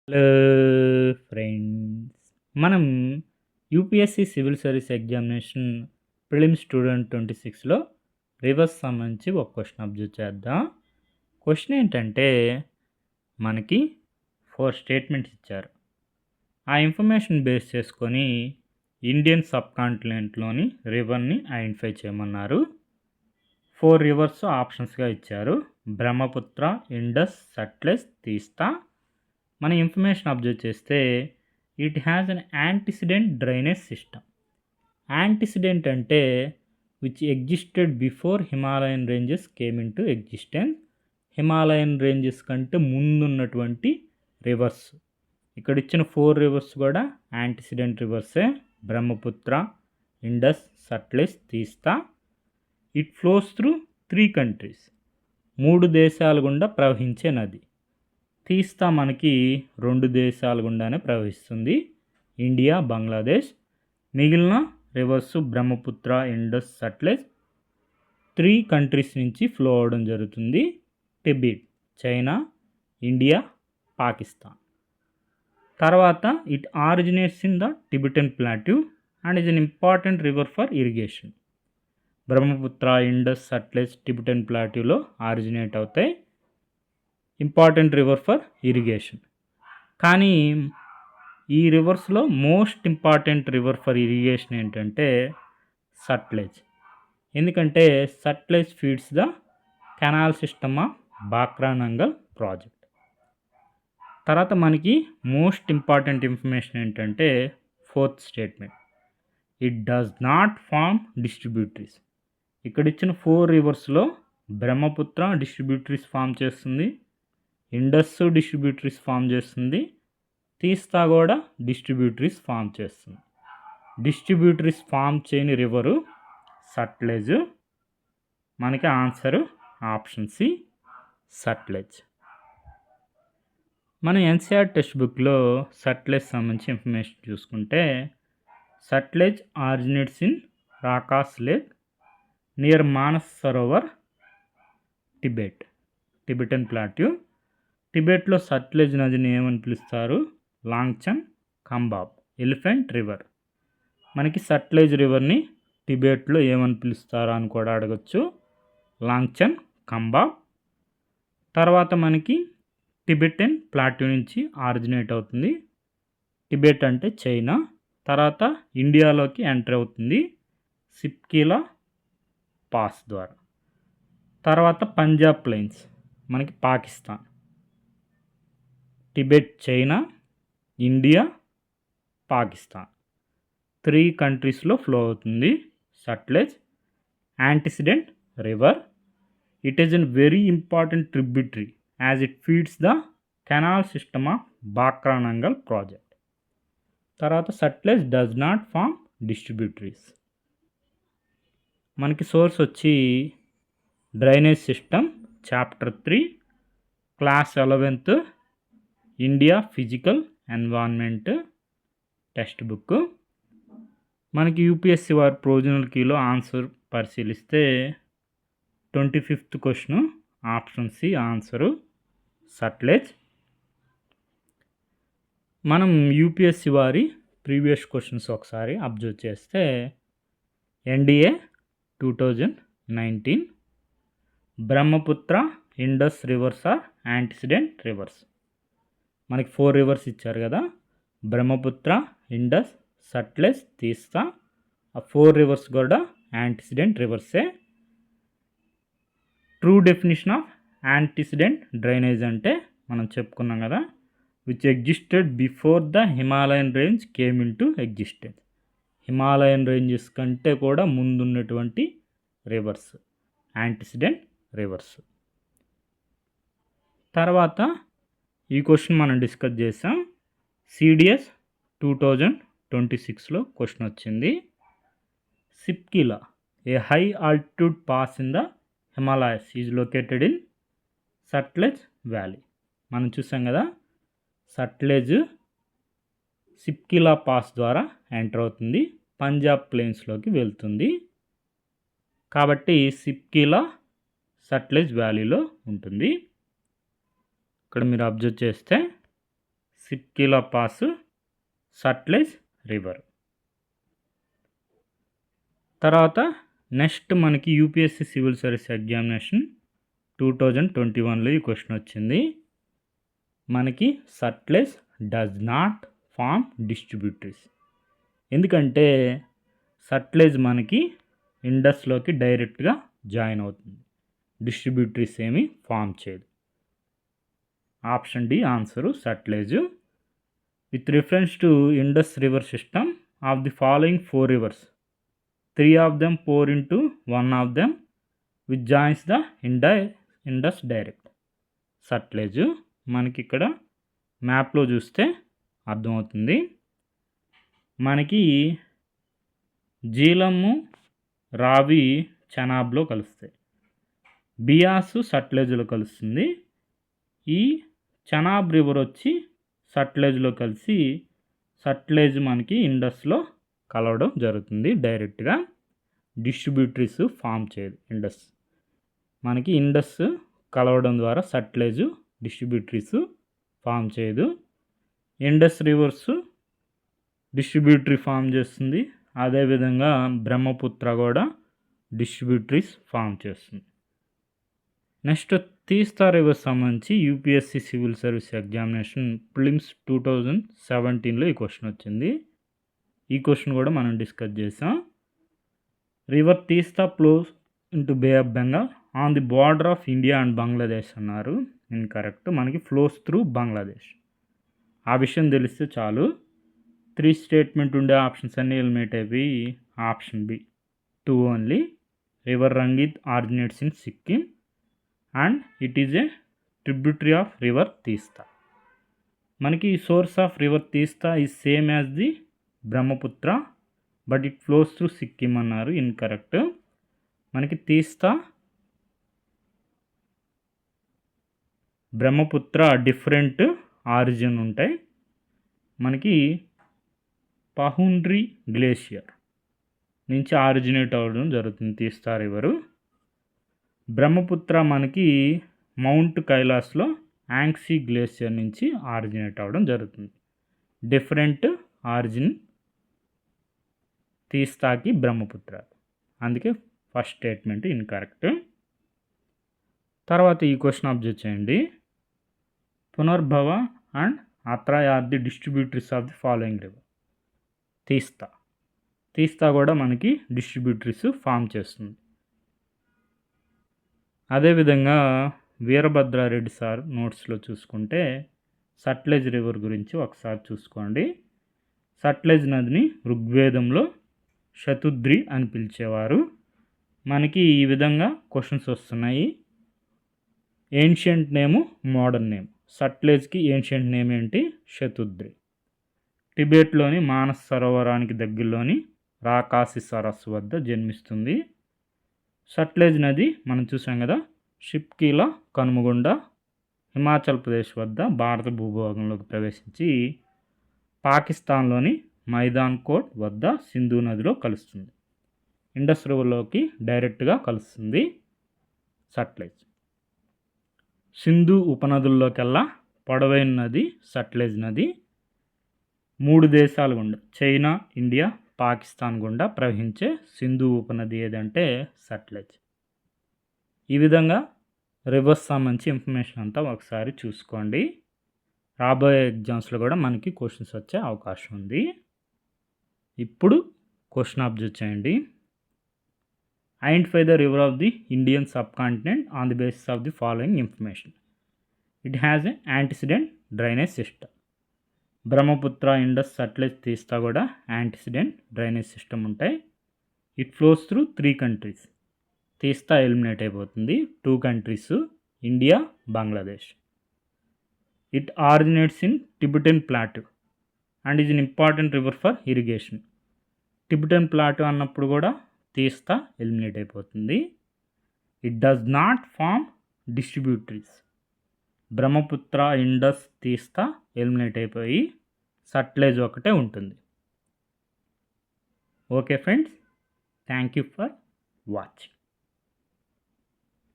Hello friends. మనం UPSC civil service examination prelims 2026లో rivers సంబంధించి ఒక క్వశ్చన్ అబ్జర్వ్ చేద్దాం. క్వశ్చన్ ఏంటంటే మనకి 4 స్టేట్మెంట్స్ ఇచ్చారు. ఆ ఇన్ఫర్మేషన్ బేస్ చేసుకొని ఇండియన్ సబ్ కాంటినెంట్లోని రివర్ని ఐడెంటిఫై చేయమన్నారు. 4 రివర్స్ ఆప్షన్స్గా ఇచ్చారు. బ్రహ్మపుత్ర, ఇండస్, సట్లెజ్, తీస్తా. మన ఇన్ఫర్మేషన్ అబ్జర్వ్ చేస్తే it has an antecedent drainage system. Antecedent అంటే which existed before Himalayan ranges came into existence. Himalayan ranges కంటే ముందున్నటువంటి రివర్స్. ఇక్కడ ఇచ్చిన 4 రివర్స్ కూడా యాంటిసిడెంట్ రివర్సే. Brahmaputra, Indus, Sutlej, Teesta. It flows through 3 countries. 3 దేశాల గుండా ప్రవహించే నది. తీస్తా మనకి 2 దేశాల గుండానే ప్రవహిస్తుంది, ఇండియా, బంగ్లాదేశ్. మిగిలిన reverse Brahmaputra, Indus, Sutlej 3 countries నుంచి ఫ్లో అవడం జరుగుతుంది. Tibet, China, India, Pakistan. తర్వాత it originates in the Tibetan plateau and is an important river for irrigation. Brahmaputra, Indus, Sutlej Tibetan ప్లాట్యూలో originate అవుతాయి. Important river for irrigation. కానీ ఈ రివర్స్లో most important river for irrigation ఏంటంటే సట్లెజ్. ఎందుకంటే Sutlej feeds the canal system of Bhakra Nangal project. తర్వాత మనకి most important information ఏంటంటే 4th statement, it does not form distributaries. ఇక్కడ ఇచ్చిన 4 రివర్స్లో బ్రహ్మపుత్ర డిస్ట్రిబ్యూటరీస్ ఫామ్ చేస్తుంది, ఇండస్ డిస్ట్రిబ్యూటరీస్ ఫామ్ చేస్తుంది, తీస్తా కూడా డిస్ట్రిబ్యూటరీస్ ఫామ్ చేస్తుంది. డిస్ట్రిబ్యూటరీస్ ఫామ్ చేయని రివరు సట్లెజ్. మనకి ఆన్సరు ఆప్షన్ సి, సట్లెజ్. మన ఎన్సీఆర్ టెక్స్ట్ బుక్లో సట్లెజ్ సంబంధించి ఇన్ఫర్మేషన్ చూసుకుంటే Sutlej originates in Rakas lake near Manas Sarovar, Tibetan plateau. టిబెట్లో సట్లెజ్ నదిని ఏమని పిలుస్తారు? Langchen Khambab, elephant river. మనకి సట్లెజ్ రివర్ని టిబెట్లో ఏమని పిలుస్తారా అని కూడా అడగచ్చు, లాంగ్చన్ కంబాబ్. తర్వాత మనకి టిబెటన్ ప్లాట్యూ నుంచి ఆరిజినేట్ అవుతుంది. టిబెట్ అంటే చైనా. తర్వాత ఇండియాలోకి ఎంటర్ అవుతుంది సిప్కీలా పాస్ ద్వారా. తర్వాత పంజాబ్ ప్లెయిన్స్ మనకి Pakistan. Tibet, China, India, Pakistan 3 కంట్రీస్లో ఫ్లో అవుతుంది Sutlej. Antecedent river. It is N very important tributary as it feeds the canal system of Bhakra Nangal project. తర్వాత Sutlej does not form distributaries. మనకి సోర్స్ వచ్చి drainage system, chapter 3, class 11th India physical environment text book. మనకి UPSC వారి provisional కీలో answer పరిశీలిస్తే 25th question option C answer Sutlej. మనం UPSC వారి previous questions ఒకసారి observe చేస్తే NDA 2019 Brahmaputra, Indus rivers are antecedent rivers. మనకి 4 రివర్స్ ఇచ్చారు కదా, బ్రహ్మపుత్ర, ఇండస్, సట్లెజ్, తీస్తా. ఆ 4 రివర్స్ కూడా యాంటిసిడెంట్ రివర్సే. True definition of antecedent drainage అంటే మనం చెప్పుకున్నాం కదా, which existed before the Himalayan range came into existence. Himalayan ranges కంటే కూడా ముందున్నటువంటి రివర్స్ యాంటిసిడెంట్ రివర్స్. తర్వాత ఈ క్వశ్చన్ మనం డిస్కస్ చేసాం. సిడిఎస్ 2026లో క్వశ్చన్ వచ్చింది. సిప్కీలా, ఏ high altitude pass in the Himalayas is located in Sutlej valley. మనం చూసాం కదా, సట్లెజ్ సిప్కీలా పాస్ ద్వారా ఎంటర్ అవుతుంది, పంజాబ్ ప్లెయిన్స్లోకి వెళ్తుంది. కాబట్టి సిప్కీలా సట్లెజ్ వ్యాలీలో ఉంటుంది. ఇక్కడ మీరు అబ్జర్వ్ చేస్తే సిప్కిలా పాస్, సట్లెజ్ రివర్. తర్వాత నెక్స్ట్ మనకి యూపీఎస్సీ సివిల్ సర్వీస్ ఎగ్జామినేషన్ 2021లో ఈ క్వశ్చన్ వచ్చింది. మనకి Sutlej does not form distributaries. ఎందుకంటే సట్లెజ్ మనకి ఇండస్లోకి డైరెక్ట్గా జాయిన్ అవుతుంది, డిస్ట్రిబ్యూటరీస్ ఏమి ఫామ్ చేయదు. Option D answer Sutlej. With reference to Indus river system of the following 4 rivers, 3 of them pour into 1 of them which joins the Indus direct. Sutlej మనకి ఇక్కడ మ్యాప్లో చూస్తే అర్థమవుతుంది. మనకి జీలము, రావి చెనాబ్లో కలుస్తాయి. బియాసు సట్లెజ్లో కలుస్తుంది. ఈ చెనాబ్ రివర్ వచ్చి సట్లెజ్లో కలిసి సట్లెజ్ మనకి ఇండస్లో కలవడం జరుగుతుంది. డైరెక్ట్గా డిస్ట్రిబ్యూటరీస్ ఫామ్ చేయదు. ఇండస్ మనకి ఇండస్ కలవడం ద్వారా సట్లెజ్ డిస్ట్రిబ్యూటరీస్ ఫామ్ చేయదు. ఇండస్ రివర్స్ డిస్ట్రిబ్యూటరీ ఫామ్ చేస్తుంది. అదేవిధంగా బ్రహ్మపుత్ర కూడా డిస్ట్రిబ్యూటరీస్ ఫామ్ చేస్తుంది. నెక్స్ట్ తీస్తా రివర్ సంబంధించి UPSC civil service examination prelims 2017లో ఈ క్వశ్చన్ వచ్చింది. ఈ క్వశ్చన్ కూడా మనం డిస్కస్ చేసాం. River Teesta flows into bay of Bengal on the border of India and Bangladesh అన్నారు. ఇన్కరెక్ట్. మనకి ఫ్లోస్ త్రూ బంగ్లాదేశ్. ఆ విషయం తెలిస్తే చాలు. 3 స్టేట్మెంట్ ఉండే ఆప్షన్స్ అన్నీ ఎలిమినేట్ అయిపోయి option B 2 only. River Rangit originates in Sikkim and it is a tributary of river Teesta. మనకి source of river Teesta is same as the Brahmaputra but it flows through Sikkim అన్నారు. ఇన్కరెక్ట్. మనకి తీస్తా, బ్రహ్మపుత్ర డిఫరెంట్ ఆరిజిన్ ఉంటాయి. మనకి పహుండ్రీ గ్లేషియర్ నుంచి ఆరిజినేట్ అవ్వడం జరుగుతుంది తీస్తా రివరు. బ్రహ్మపుత్ర మనకి మౌంట్ కైలాస్లో యాంగ్సీ గ్లేషియర్ నుంచి ఆరిజినేట్ అవ్వడం జరుగుతుంది. డిఫరెంట్ ఆరిజిన్ తీస్తాకి బ్రహ్మపుత్ర. అందుకే ఫస్ట్ స్టేట్మెంట్ ఇన్కరెక్ట్. తర్వాత ఈ క్వశ్చన్ అబ్జర్వ్ చేయండి. Punarbhaba and Atrai are the distributaries of the following river. Teesta కూడా మనకి డిస్ట్రిబ్యూటరీస్ ఫామ్ చేస్తుంది. అదేవిధంగా వీరభద్రారెడ్డి సార్ నోట్స్లో చూసుకుంటే సట్లెజ్ రివర్ గురించి ఒకసారి చూసుకోండి. సట్లెజ్ నదిని ఋగ్వేదంలో శతుద్రి అని పిలిచేవారు. మనకి ఈ విధంగా క్వశ్చన్స్ వస్తున్నాయి. ఏన్షియంట్ నేము, మోడర్న్ నేమ్. సట్లెజ్కి ఏన్షియంట్ నేమ్ ఏంటి? శతుద్రి. టిబెట్లోని మానస్ సరోవరానికి దగ్గరలోని రాకాసి సరస్సు వద్ద జన్మిస్తుంది. సట్లెజ్ నది మనం చూసాం కదా, షిప్కీలా కనుమగుండా హిమాచల్ ప్రదేశ్ వద్ద భారత భూభాగంలోకి ప్రవేశించి పాకిస్తాన్లోని మైదాన్ కోట్ వద్ద సింధు నదిలో కలుస్తుంది. ఇండస్ రివర్లోకి డైరెక్ట్గా కలుస్తుంది సట్లెజ్. సింధు ఉపనదుల్లోకెల్లా పొడవైన నది సట్లెజ్ నది. 3 దేశాలు గుండా చైనా, ఇండియా, పాకిస్తాన్ గుండా ప్రవహించే సింధు ఉపనది ఏదంటే సట్లెజ్. ఈ విధంగా రివర్స్ సంబంధించి ఇన్ఫర్మేషన్ అంతా ఒకసారి చూసుకోండి. రాబోయే ఎగ్జామ్స్లో కూడా మనకి క్వశ్చన్స్ వచ్చే అవకాశం ఉంది. ఇప్పుడు క్వశ్చన్ అబ్జర్వ్ చేయండి. Identify the river of the Indian sub continent on the basis of the following information. It has a antecedent drainage system. Brahmaputra, Indus, Sutlej, తీస్తా కూడా యాంటిసిడెంట్ డ్రైనేజ్ సిస్టమ్ ఉంటాయి. It flows through 3 countries. తీస్తా eliminate అయిపోతుంది. 2 countries India, Bangladesh. It originates in Tibetan plateau and is an important river for irrigation. Tibetan plateau అన్నప్పుడు కూడా తీస్తా eliminate అయిపోతుంది. It does not form distributaries. Brahmaputra, Indus, Teesta eliminate అయిపోయి సట్లెజ్ ఒకటే ఉంటుంది. Okay friends, thank you for watching.